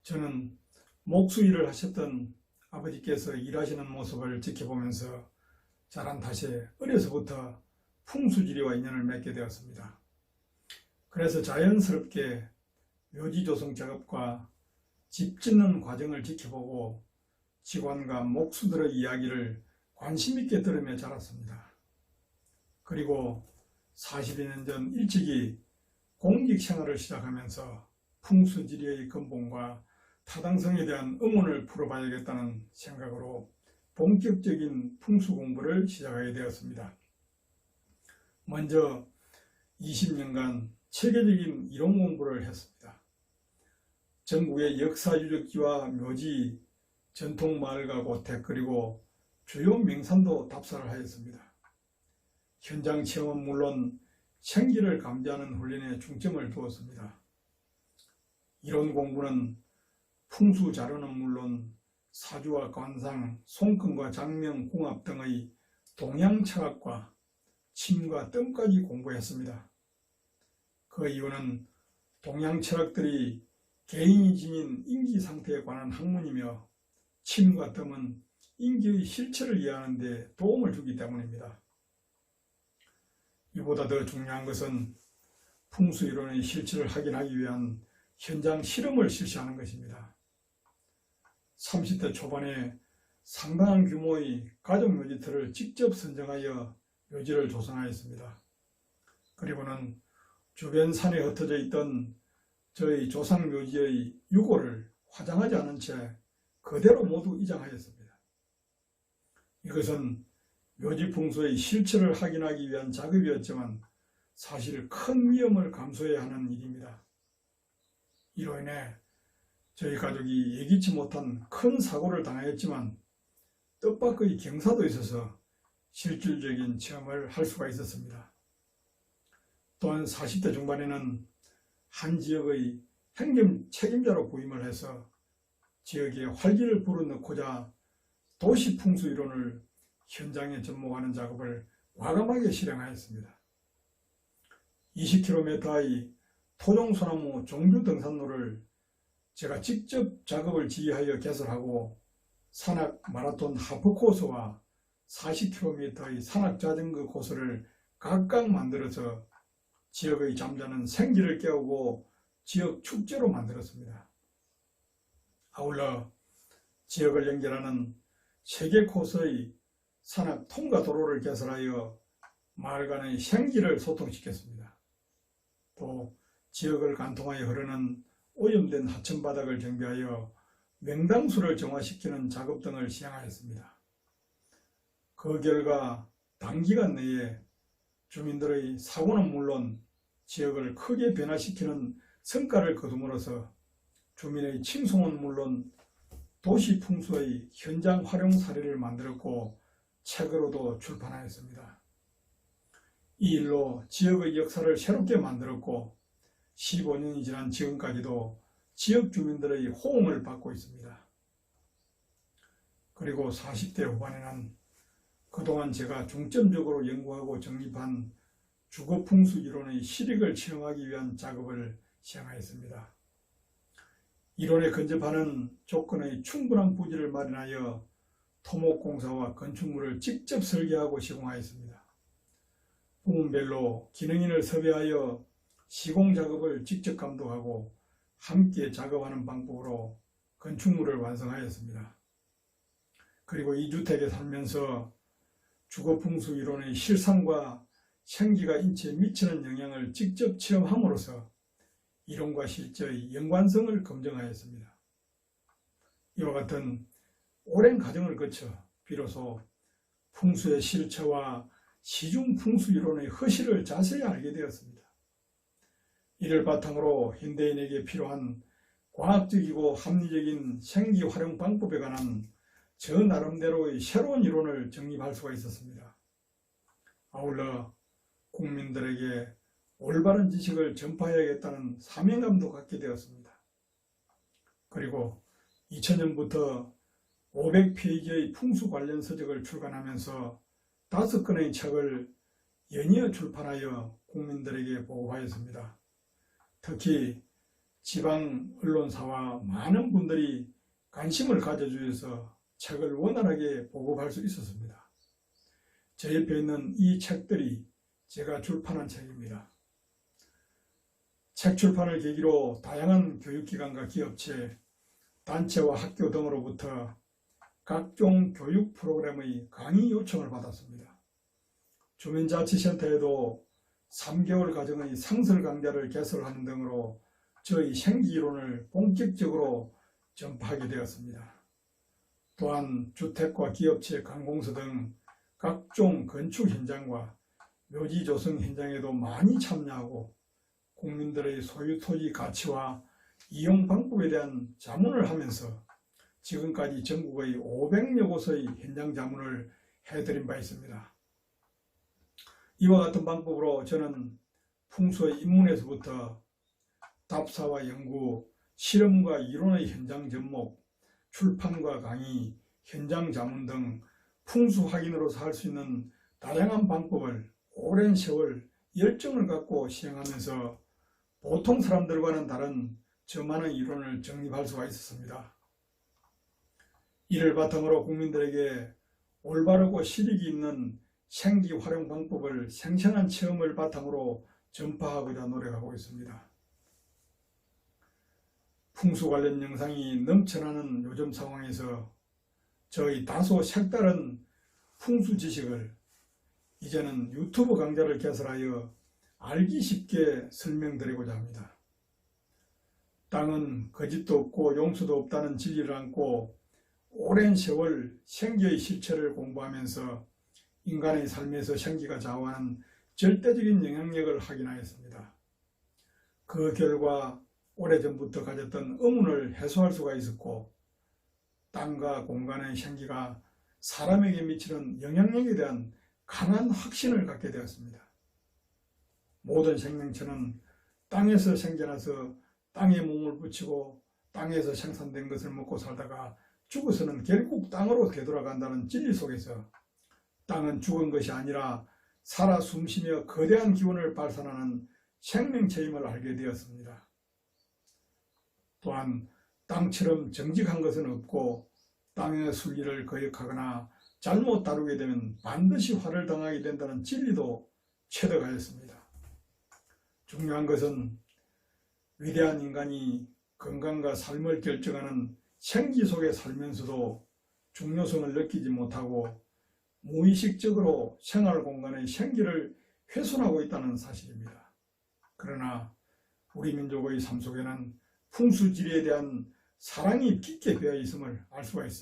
저는 목수 일을 하셨던 아버지께서 일하시는 모습을 지켜보면서 자란 탓에 어려서부터 풍수지리와 인연을 맺게 되었습니다. 그래서 자연스럽게 묘지 조성 작업과 집 짓는 과정을 지켜보고 직원과 목수들의 이야기를 관심 있게 들으며 자랐습니다. 그리고 42년 전 일찍이 공직 생활을 시작하면서 풍수지리의 근본과 타당성에 대한 의문을 풀어봐야겠다는 생각으로 본격적인 풍수 공부를 시작하게 되었습니다. 먼저 20년간 체계적인 이론 공부를 했습니다. 전국의 역사유적지와 묘지, 전통마을과 고택, 그리고 주요 명산도 답사를 하였습니다. 현장 체험은 물론 생기를 감지하는 훈련에 중점을 두었습니다. 이론 공부는 풍수 자료는 물론 사주와 관상, 손금과 장명, 궁합 등의 동양 철학과 침과 뜸까지 공부했습니다. 그 이유는 동양 철학들이 개인이 지닌 인기 상태에 관한 학문이며 침과 뜸은 인기의 실체를 이해하는 데 도움을 주기 때문입니다. 이보다 더 중요한 것은 풍수 이론의 실체를 확인하기 위한 현장 실험을 실시하는 것입니다. 30대 초반에 상당한 규모의 가족 묘지터를 직접 선정하여 묘지를 조성하였습니다. 그리고는 주변 산에 흩어져 있던 저희 조상 묘지의 유골을 화장하지 않은 채 그대로 모두 이장하였습니다. 이것은 묘지 풍수의 실체를 확인하기 위한 작업이었지만 사실 큰 위험을 감수해야 하는 일입니다. 이로 인해 저희 가족이 예기치 못한 큰 사고를 당하였지만 뜻밖의 경사도 있어서 실질적인 체험을 할 수가 있었습니다. 또한 40대 중반에는 한 지역의 행정 책임자로 부임을 해서 지역에 활기를 불어넣고자 도시 풍수 이론을 현장에 접목하는 작업을 과감하게 실행하였습니다. 20km의 토종소나무 종주 등산로를 제가 직접 작업을 지휘하여 개설하고 산악 마라톤 하프 코스와 40km의 산악 자전거 코스를 각각 만들어서 지역의 잠자는 생기를 깨우고 지역 축제로 만들었습니다. 아울러 지역을 연결하는 3개 코스의 산악 통과 도로를 개설하여 마을 간의 생기를 소통시켰습니다. 또 지역을 관통하여 흐르는 오염된 하천바닥을 정비하여 명당수를 정화시키는 작업 등을 시행하였습니다. 그 결과 단기간 내에 주민들의 사고는 물론 지역을 크게 변화시키는 성과를 거둠으로써 주민의 칭송은 물론 도시 풍수의 현장 활용 사례를 만들었고 책으로도 출판하였습니다. 이 일로 지역의 역사를 새롭게 만들었고 15년이 지난 지금까지도 지역 주민들의 호응을 받고 있습니다. 그리고 40대 후반에는 그동안 제가 중점적으로 연구하고 정립한 주거풍수 이론의 실익을 체험하기 위한 작업을 시행하였습니다. 이론에 근접하는 조건의 충분한 부지를 마련하여 토목공사와 건축물을 직접 설계하고 시공하였습니다. 부문별로 기능인을 섭외하여 시공작업을 직접 감독하고 함께 작업하는 방법으로 건축물을 완성하였습니다. 그리고 이 주택에 살면서 주거풍수 이론의 실상과 생기가 인체에 미치는 영향을 직접 체험함으로써 이론과 실제의 연관성을 검증하였습니다. 이와 같은 오랜 과정을 거쳐 비로소 풍수의 실체와 시중 풍수 이론의 허실을 자세히 알게 되었습니다. 이를 바탕으로 현대인에게 필요한 과학적이고 합리적인 생기 활용 방법에 관한 저 나름대로의 새로운 이론을 정립할 수가 있었습니다. 아울러 국민들에게 올바른 지식을 전파해야겠다는 사명감도 갖게 되었습니다. 그리고 2000년부터 500페이지의 풍수 관련 서적을 출간하면서 5권의 책을 연이어 출판하여 국민들에게 보고하였습니다. 특히 지방 언론사와 많은 분들이 관심을 가져주셔서 책을 원활하게 보급할 수 있었습니다. 제 옆에 있는 이 책들이 제가 출판한 책입니다. 책 출판을 계기로 다양한 교육기관과 기업체, 단체와 학교 등으로부터 각종 교육 프로그램의 강의 요청을 받았습니다. 주민자치센터에도 3개월 과정의 상설 강좌를 개설하는 등으로 저희 생기이론을 본격적으로 전파하게 되었습니다. 또한 주택과 기업체 관공서 등 각종 건축 현장과 묘지 조성 현장에도 많이 참여하고 국민들의 소유 토지 가치와 이용 방법에 대한 자문을 하면서 지금까지 전국의 500여 곳의 현장 자문을 해드린 바 있습니다. 이와 같은 방법으로 저는 풍수의 입문에서부터 답사와 연구, 실험과 이론의 현장 접목, 출판과 강의, 현장 자문 등 풍수 확인으로서 할 수 있는 다양한 방법을 오랜 세월 열정을 갖고 시행하면서 보통 사람들과는 다른 저만의 이론을 정립할 수가 있었습니다. 이를 바탕으로 국민들에게 올바르고 실익이 있는 생기 활용 방법을 생생한 체험을 바탕으로 전파하고자 노력하고 있습니다. 풍수 관련 영상이 넘쳐나는 요즘 상황에서 저희 다소 색다른 풍수 지식을 이제는 유튜브 강좌를 개설하여 알기 쉽게 설명드리고자 합니다. 땅은 거짓도 없고 용수도 없다는 진리를 안고 오랜 세월 생기의 실체를 공부하면서 인간의 삶에서 생기가 좌우하는 절대적인 영향력을 확인하였습니다. 그 결과 오래전부터 가졌던 의문을 해소할 수가 있었고 땅과 공간의 생기가 사람에게 미치는 영향력에 대한 강한 확신을 갖게 되었습니다. 모든 생명체는 땅에서 생겨나서 땅에 몸을 붙이고 땅에서 생산된 것을 먹고 살다가 죽어서는 결국 땅으로 되돌아간다는 진리 속에서 땅은 죽은 것이 아니라 살아 숨쉬며 거대한 기운을 발산하는 생명체임을 알게 되었습니다. 또한 땅처럼 정직한 것은 없고 땅의 순리를 거역하거나 잘못 다루게 되면 반드시 화를 당하게 된다는 진리도 체득하였습니다. 중요한 것은 위대한 인간이 건강과 삶을 결정하는 생기 속에 살면서도 중요성을 느끼지 못하고 무의식적으로 생활 공간의 생기를 훼손하고 있다는 사실입니다. 그러나 우리 민족의 삶 속에는 풍수지리에 대한 사랑이 깊게 배어 있음을 알 수가 있습니다.